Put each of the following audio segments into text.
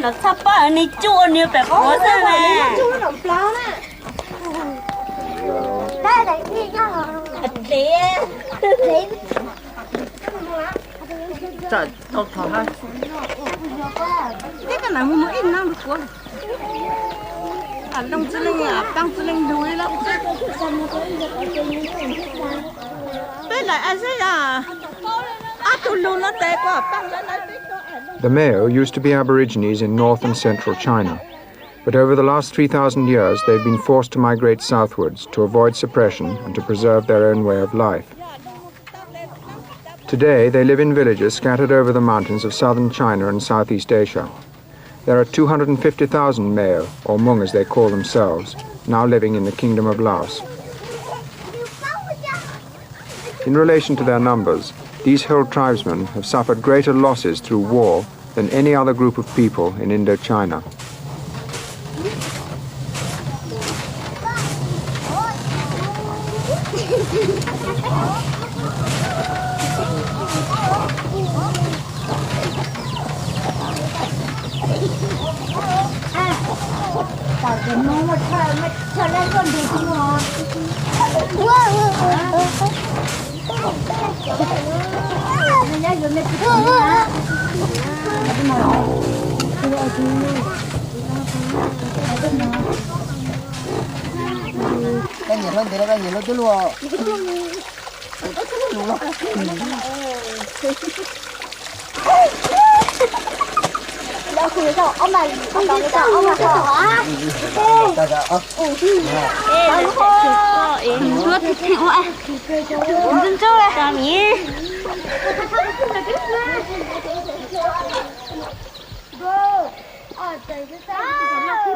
Nó sắp ở này chua như phải có sao nè. Đây đấy đi nhá. Thế. Trời, thọ ha. Cái này mua ít năm được quá. Đông chứ lên tăng chứ lên đuôi lắm. Bên này ai sẽ à? The Meo used to be Aborigines in North and Central China, but over the last 3,000 years they've been forced to migrate southwards to avoid suppression and to preserve their own way of life. Today they live in villages scattered over the mountains of southern China and Southeast Asia. There are 250,000 Meo, or Hmong as they call themselves, now living in the Kingdom of Laos. In relation to their numbers, these hill tribesmen have suffered greater losses through war than any other group of people in Indochina.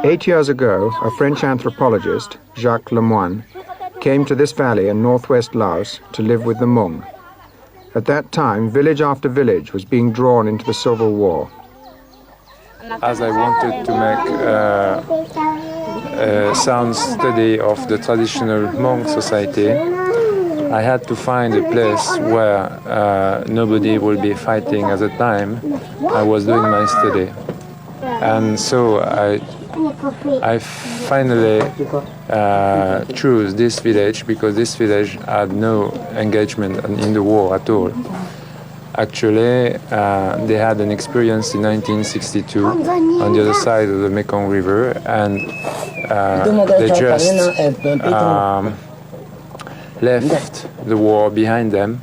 Eight years ago, a French anthropologist, Jacques Lemoine, came to this valley in northwest Laos to live with the Hmong. At that time, village after village was being drawn into the civil war. As I wanted to make a sound study of the traditional Hmong society, I had to find a place where nobody would be fighting at the time I was doing my study. And so I finally chose this village because this village had no engagement in the war at all. Actually, they had an experience in 1962 on the other side of the Mekong River, and they just left the war behind them.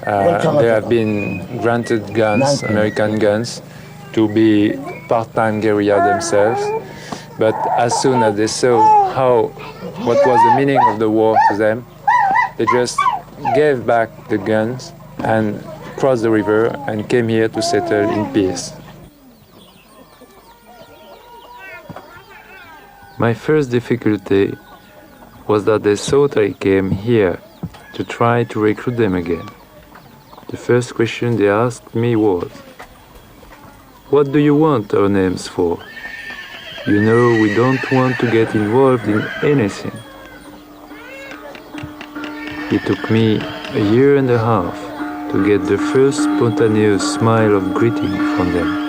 They have been granted guns, American guns, to be part-time guerrilla themselves. But as soon as they saw what was the meaning of the war to them, they just gave back the guns and crossed the river and came here to settle in peace. My first difficulty was that they thought I came here to try to recruit them again. The first question they asked me was, "What do you want our names for? You know, we don't want to get involved in anything." It took me a year and a half to get the first spontaneous smile of greeting from them.